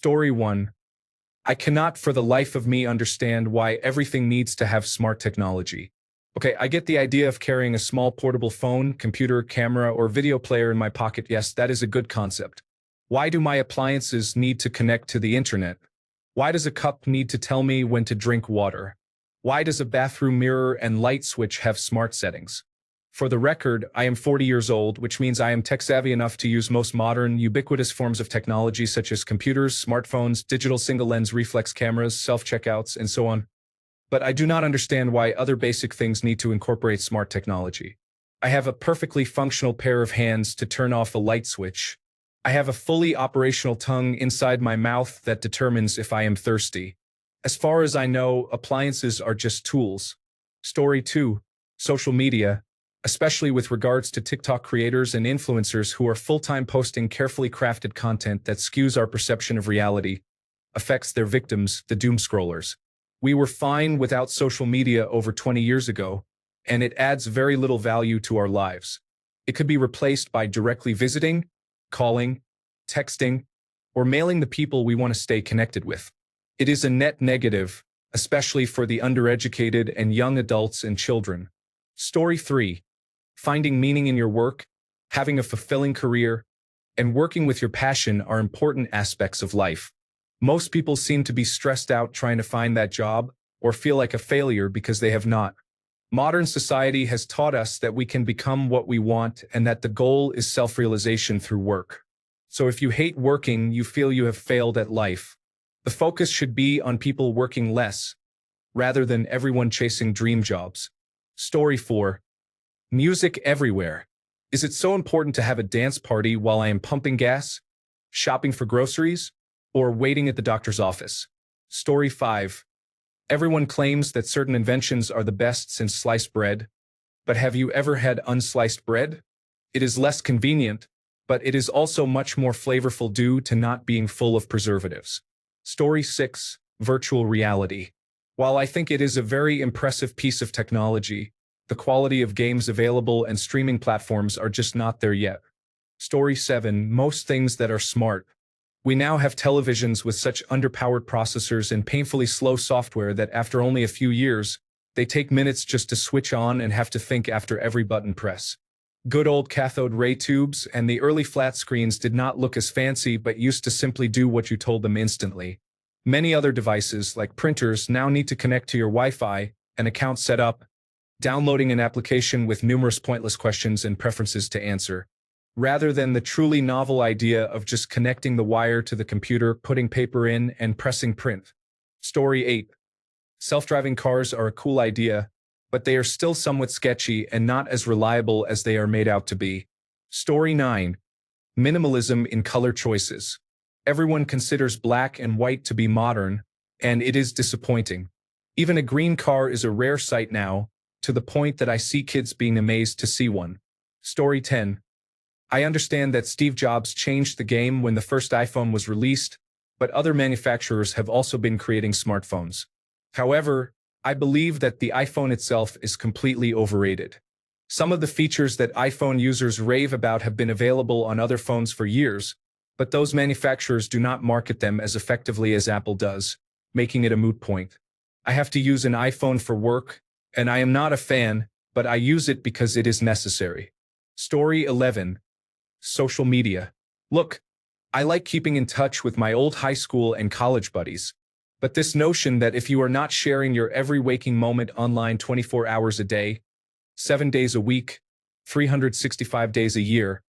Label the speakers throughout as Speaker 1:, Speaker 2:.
Speaker 1: Story 1. I cannot for the life of me understand why everything needs to have smart technology. Okay, I get the idea of carrying a small portable phone, computer, camera, or video player in my pocket. Yes, that is a good concept. Why do my appliances need to connect to the internet? Why does a cup need to tell me when to drink water? Why does a bathroom mirror and light switch have smart settings? For the record, I am 40 years old, which means I am tech-savvy enough to use most modern, ubiquitous forms of technology such as computers, smartphones, digital single-lens reflex cameras, self-checkouts, and so on. But I do not understand why other basic things need to incorporate smart technology. I have a perfectly functional pair of hands to turn off a light switch. I have a fully operational tongue inside my mouth that determines if I am thirsty. As far as I know, appliances are just tools. Story 2. Social media, especially with regards to TikTok creators and influencers who are full-time posting carefully crafted content that skews our perception of reality, affects their victims, the doom scrollers. We were fine without social media over 20 years ago, and it adds very little value to our lives. It could be replaced by directly visiting, calling, texting, or mailing the people we want to stay connected with. It is a net negative, especially for the undereducated and young adults and children. Story 3. Finding meaning in your work, having a fulfilling career, and working with your passion are important aspects of life. Most people seem to be stressed out trying to find that job or feel like a failure because they have not. Modern society has taught us that we can become what we want and that the goal is self-realization through work. So if you hate working, you feel you have failed at life. The focus should be on people working less, rather than everyone chasing dream jobs. Story 4. Music everywhere. Is it so important to have a dance party while I am pumping gas, shopping for groceries, or waiting at the doctor's office? Story 5. Everyone claims that certain inventions are the best since sliced bread, but have you ever had unsliced bread? It is less convenient, but it is also much more flavorful due to not being full of preservatives. Story 6. Virtual reality. While I think it is a very impressive piece of technology, the quality of games available and streaming platforms are just not there yet. Story 7. Most things that are smart. We now have televisions with such underpowered processors and painfully slow software that after only a few years, they take minutes just to switch on and have to think after every button press. Good old cathode ray tubes and the early flat screens did not look as fancy but used to simply do what you told them instantly. Many other devices, like printers, now need to connect to your Wi-Fi, an account set up, downloading an application with numerous pointless questions and preferences to answer, rather than the truly novel idea of just connecting the wire to the computer, putting paper in, and pressing print. Story 8. Self-driving cars are a cool idea, but they are still somewhat sketchy and not as reliable as they are made out to be. Story 9. Minimalism in color choices. Everyone considers black and white to be modern, and it is disappointing. Even a green car is a rare sight now, to the point that I see kids being amazed to see one. Story 10. I understand that Steve Jobs changed the game when the first iPhone was released, but other manufacturers have also been creating smartphones. However, I believe that the iPhone itself is completely overrated. Some of the features that iPhone users rave about have been available on other phones for years, but those manufacturers do not market them as effectively as Apple does, making it a moot point. I have to use an iPhone for work, and I am not a fan, but I use it because it is necessary. Story 11. Social media. Look, I like keeping in touch with my old high school and college buddies, but this notion that if you are not sharing your every waking moment online 24 hours a day, 7 days a week, 365 days a year,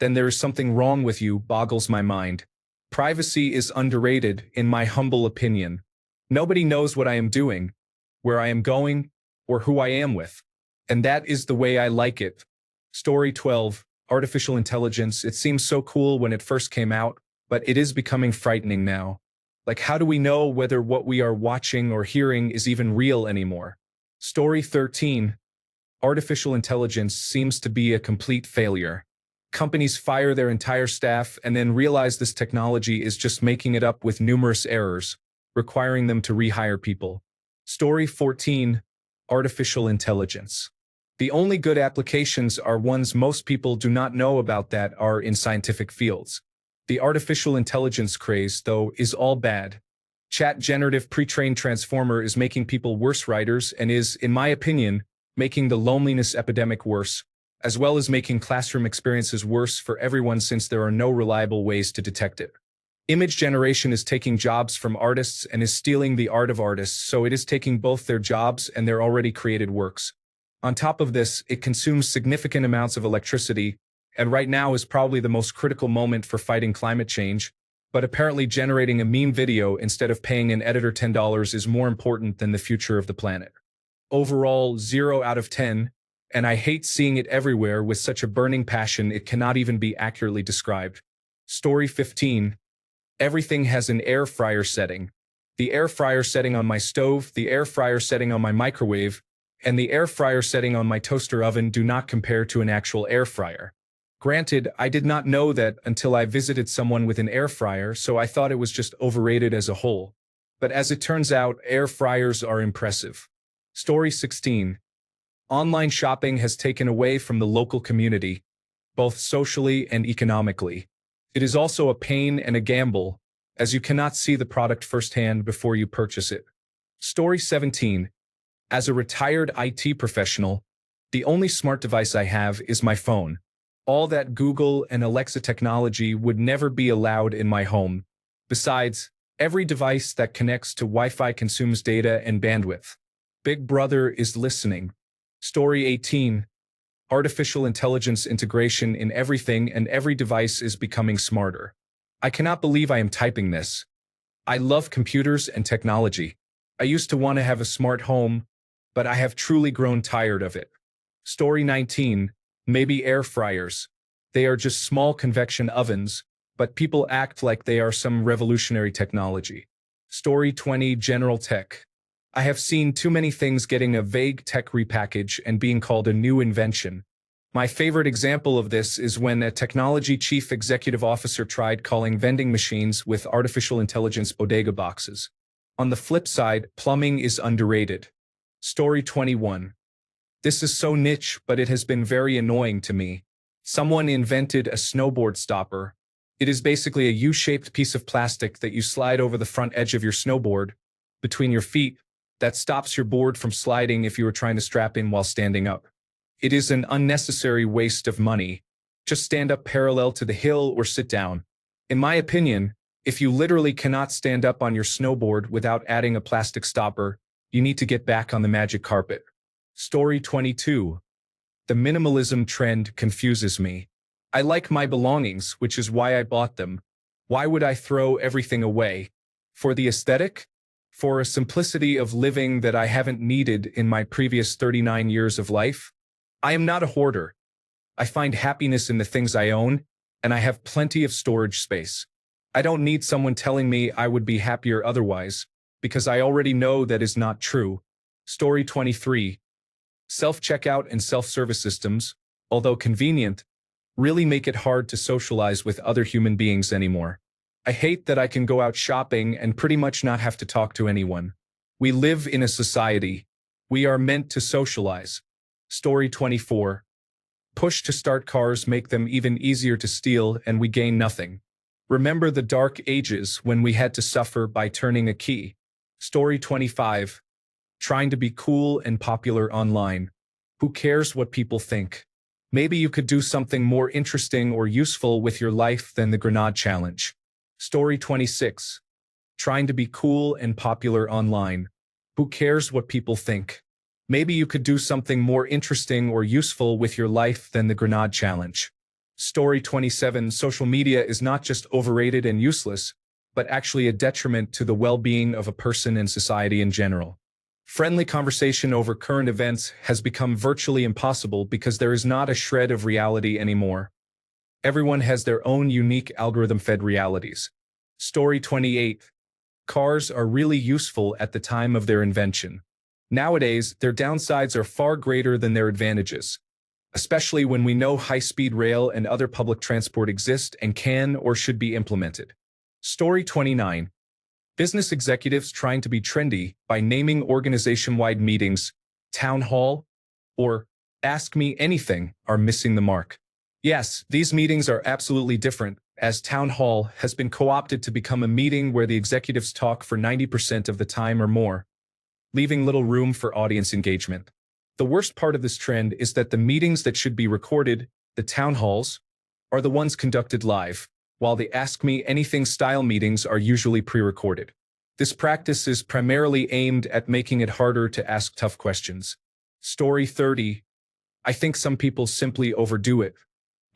Speaker 1: then there is something wrong with you boggles my mind. Privacy is underrated, in my humble opinion. Nobody knows what I am doing, where I am going, or who I am with. And that is the way I like it. Story 12. Artificial intelligence. It seems so cool when it first came out, but it is becoming frightening now. Like, how do we know whether what we are watching or hearing is even real anymore? Story 13. Artificial intelligence seems to be a complete failure. Companies fire their entire staff and then realize this technology is just making it up with numerous errors, requiring them to rehire people. Story 14. Artificial intelligence. The only good applications are ones most people do not know about that are in scientific fields. The artificial intelligence craze, though, is all bad. Chat generative pre-trained transformer is making people worse writers and is, in my opinion, making the loneliness epidemic worse, as well as making classroom experiences worse for everyone since there are no reliable ways to detect it. Image generation is taking jobs from artists and is stealing the art of artists, so it is taking both their jobs and their already created works. On top of this, it consumes significant amounts of electricity, and right now is probably the most critical moment for fighting climate change, but apparently generating a meme video instead of paying an editor $10 is more important than the future of the planet. Overall, 0 out of 10, and I hate seeing it everywhere with such a burning passion it cannot even be accurately described. Story 15. Everything has an air fryer setting. The air fryer setting on my stove, the air fryer setting on my microwave, and the air fryer setting on my toaster oven do not compare to an actual air fryer. Granted, I did not know that until I visited someone with an air fryer, so I thought it was just overrated as a whole. But as it turns out, air fryers are impressive. Story 16. Online shopping has taken away from the local community, both socially and economically. It is also a pain and a gamble, as you cannot see the product firsthand before you purchase it. Story 17. As a retired IT professional, the only smart device I have is my phone. All that Google and Alexa technology would never be allowed in my home. Besides, every device that connects to Wi-Fi consumes data and bandwidth. Big Brother is listening. Story 18. Artificial intelligence integration in everything and every device is becoming smarter. I cannot believe I am typing this. I love computers and technology. I used to want to have a smart home, but I have truly grown tired of it. Story 19. Maybe air fryers. They are just small convection ovens, but people act like they are some revolutionary technology. Story 20. General tech. I have seen too many things getting a vague tech repackage and being called a new invention. My favorite example of this is when a technology chief executive officer tried calling vending machines with artificial intelligence bodega boxes. On the flip side, plumbing is underrated. Story 21. This is so niche, but it has been very annoying to me. Someone invented a snowboard stopper. It is basically a U-shaped piece of plastic that you slide over the front edge of your snowboard, between your feet, that stops your board from sliding if you are trying to strap in while standing up. It is an unnecessary waste of money. Just stand up parallel to the hill or sit down. In my opinion, if you literally cannot stand up on your snowboard without adding a plastic stopper, you need to get back on the magic carpet. Story 22. The minimalism trend confuses me. I like my belongings, which is why I bought them. Why would I throw everything away? For the aesthetic? For a simplicity of living that I haven't needed in my previous 39 years of life? I am not a hoarder. I find happiness in the things I own, and I have plenty of storage space. I don't need someone telling me I would be happier otherwise, because I already know that is not true. Story 23. Self-checkout and self-service systems, although convenient, really make it hard to socialize with other human beings anymore. I hate that I can go out shopping and pretty much not have to talk to anyone. We live in a society. We are meant to socialize. Story 24. Push to start cars make them even easier to steal and we gain nothing. Remember the dark ages when we had to suffer by turning a key. Story 25. Trying to be cool and popular online. Who cares what people think? Maybe you could do something more interesting or useful with your life than the Grenade Challenge. Story 26. Trying to be cool and popular online. Who cares what people think? Maybe you could do something more interesting or useful with your life than the Grenade Challenge. Story 27. Social media is not just overrated and useless, but actually a detriment to the well-being of a person and society in general. Friendly conversation over current events has become virtually impossible because there is not a shred of reality anymore. Everyone has their own unique algorithm-fed realities. Story 28. Cars are really useful at the time of their invention. Nowadays, their downsides are far greater than their advantages, especially when we know high-speed rail and other public transport exist and can or should be implemented. Story 29. Business executives trying to be trendy by naming organization-wide meetings, town hall, or Ask Me Anything are missing the mark. Yes, these meetings are absolutely different, as town hall has been co-opted to become a meeting where the executives talk for 90% of the time or more, leaving little room for audience engagement. The worst part of this trend is that the meetings that should be recorded, the town halls, are the ones conducted live, while the Ask Me Anything style meetings are usually pre-recorded. This practice is primarily aimed at making it harder to ask tough questions. Story 30. I think some people simply overdo it.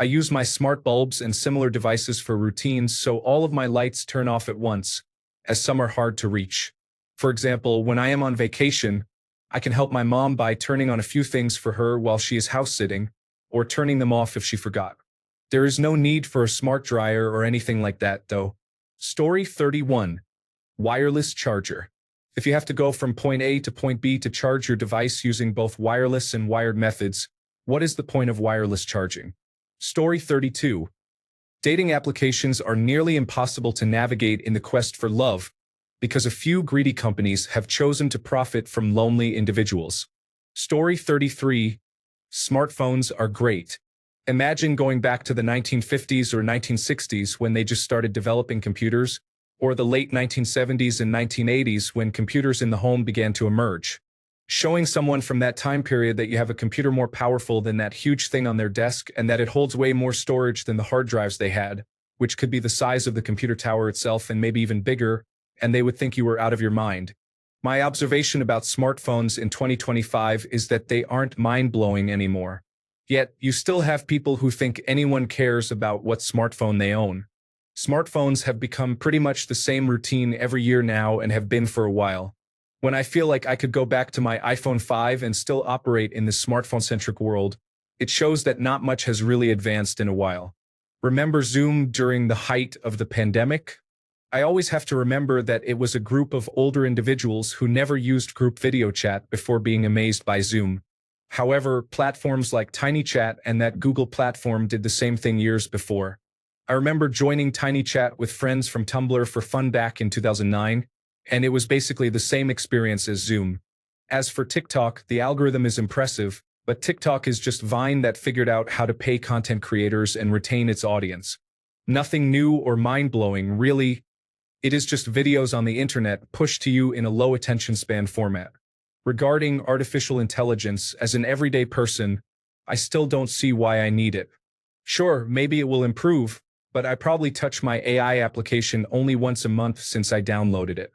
Speaker 1: I use my smart bulbs and similar devices for routines, so all of my lights turn off at once, as some are hard to reach. For example, when I am on vacation, I can help my mom by turning on a few things for her while she is house-sitting, or turning them off if she forgot. There is no need for a smart dryer or anything like that, though. Story 31. Wireless charger. If you have to go from point A to point B to charge your device using both wireless and wired methods, what is the point of wireless charging? Story 32. Dating applications are nearly impossible to navigate in the quest for love because a few greedy companies have chosen to profit from lonely individuals. Story 33. Smartphones are great. Imagine going back to the 1950s or 1960s when they just started developing computers, or the late 1970s and 1980s when computers in the home began to emerge. Showing someone from that time period that you have a computer more powerful than that huge thing on their desk and that it holds way more storage than the hard drives they had, which could be the size of the computer tower itself and maybe even bigger, and they would think you were out of your mind. My observation about smartphones in 2025 is that they aren't mind-blowing anymore. Yet, you still have people who think anyone cares about what smartphone they own. Smartphones have become pretty much the same routine every year now and have been for a while. When I feel like I could go back to my iPhone 5 and still operate in this smartphone-centric world, it shows that not much has really advanced in a while. Remember Zoom during the height of the pandemic? I always have to remember that it was a group of older individuals who never used group video chat before being amazed by Zoom. However, platforms like TinyChat and that Google platform did the same thing years before. I remember joining TinyChat with friends from Tumblr for fun back in 2009, and it was basically the same experience as Zoom. As for TikTok, the algorithm is impressive, but TikTok is just Vine that figured out how to pay content creators and retain its audience. Nothing new or mind-blowing, really. It is just videos on the internet pushed to you in a low attention span format. Regarding artificial intelligence, as an everyday person, I still don't see why I need it. Sure, maybe it will improve, but I probably touch my AI application only once a month since I downloaded it.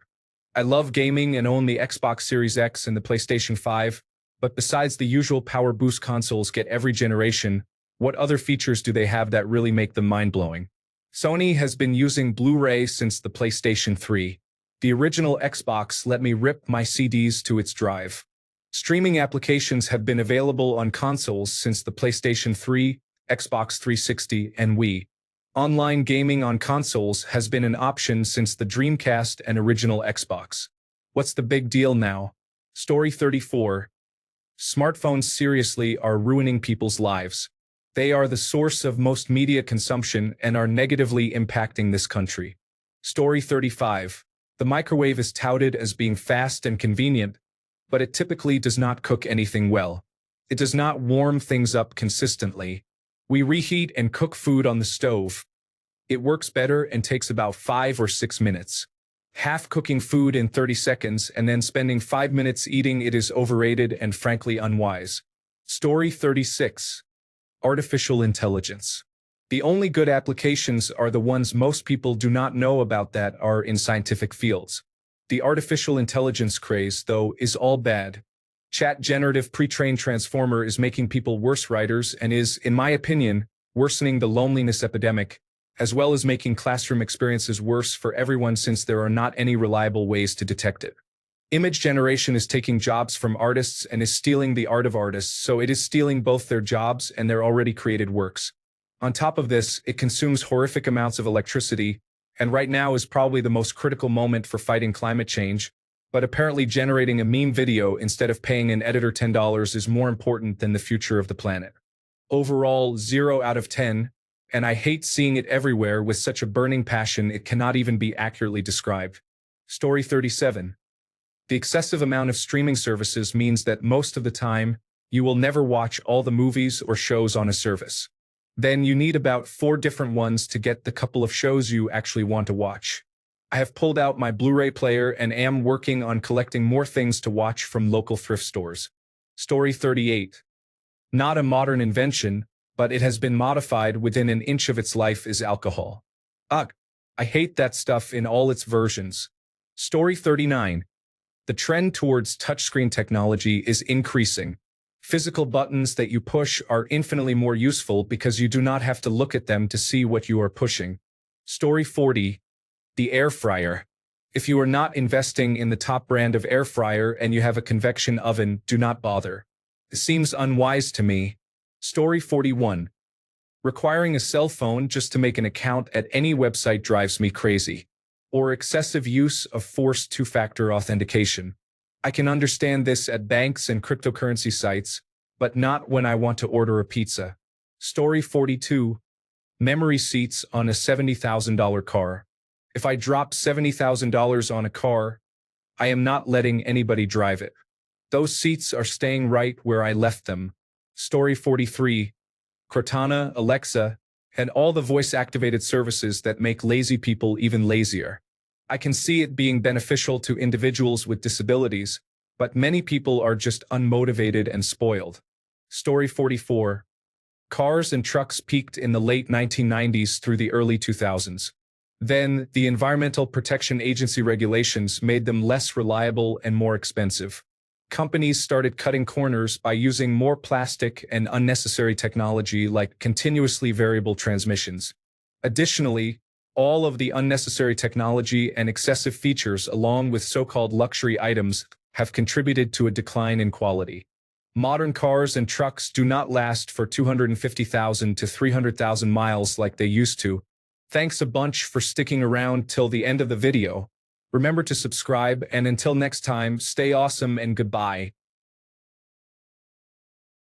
Speaker 1: I love gaming and own the Xbox Series X and the PlayStation 5, but besides the usual power boost consoles get every generation, what other features do they have that really make them mind-blowing? Sony has been using Blu-ray since the PlayStation 3. The original Xbox let me rip my CDs to its drive. Streaming applications have been available on consoles since the PlayStation 3, Xbox 360, and Wii. Online gaming on consoles has been an option since the Dreamcast and original Xbox. What's the big deal now? Story 34. Smartphones seriously are ruining people's lives. They are the source of most media consumption and are negatively impacting this country. Story 35. The microwave is touted as being fast and convenient, but it typically does not cook anything well. It does not warm things up consistently. We reheat and cook food on the stove. It works better and takes about 5 or 6 minutes. Half cooking food in 30 seconds and then spending 5 minutes eating it is overrated and frankly unwise. Story 36. Artificial intelligence. The only good applications are the ones most people do not know about that are in scientific fields. The artificial intelligence craze, though, is all bad. Chat generative pre-trained transformer is making people worse writers and is, in my opinion, worsening the loneliness epidemic, as well as making classroom experiences worse for everyone since there are not any reliable ways to detect it. Image generation is taking jobs from artists and is stealing the art of artists, so it is stealing both their jobs and their already created works. On top of this, it consumes horrific amounts of electricity, and right now is probably the most critical moment for fighting climate change, but apparently generating a meme video instead of paying an editor $10 is more important than the future of the planet. Overall, 0 out of 10, and I hate seeing it everywhere with such a burning passion it cannot even be accurately described. Story 37. The excessive amount of streaming services means that most of the time, you will never watch all the movies or shows on a service. Then you need about 4 different ones to get the couple of shows you actually want to watch. I have pulled out my Blu-ray player and am working on collecting more things to watch from local thrift stores. Story 38. Not a modern invention, but it has been modified within an inch of its life is alcohol. Ugh, I hate that stuff in all its versions. Story 39. The trend towards touchscreen technology is increasing. Physical buttons that you push are infinitely more useful because you do not have to look at them to see what you are pushing. Story 40. The air fryer. If you are not investing in the top brand of air fryer and you have a convection oven, do not bother. It seems unwise to me. Story 41. Requiring a cell phone just to make an account at any website drives me crazy. Or excessive use of forced two-factor authentication. I can understand this at banks and cryptocurrency sites, but not when I want to order a pizza. Story 42. Memory seats on a $70,000 car. If I drop $70,000 on a car, I am not letting anybody drive it. Those seats are staying right where I left them. Story 43. Cortana, Alexa, and all the voice-activated services that make lazy people even lazier. I can see it being beneficial to individuals with disabilities, but many people are just unmotivated and spoiled. Story 44. Cars and trucks peaked in the late 1990s through the early 2000s. Then, the Environmental Protection Agency regulations made them less reliable and more expensive. Companies started cutting corners by using more plastic and unnecessary technology like continuously variable transmissions. Additionally, all of the unnecessary technology and excessive features along with so-called luxury items have contributed to a decline in quality. Modern cars and trucks do not last for 250,000 to 300,000 miles like they used to. Thanks a bunch for sticking around till the end of the video. Remember to subscribe, and until next time, stay awesome and goodbye.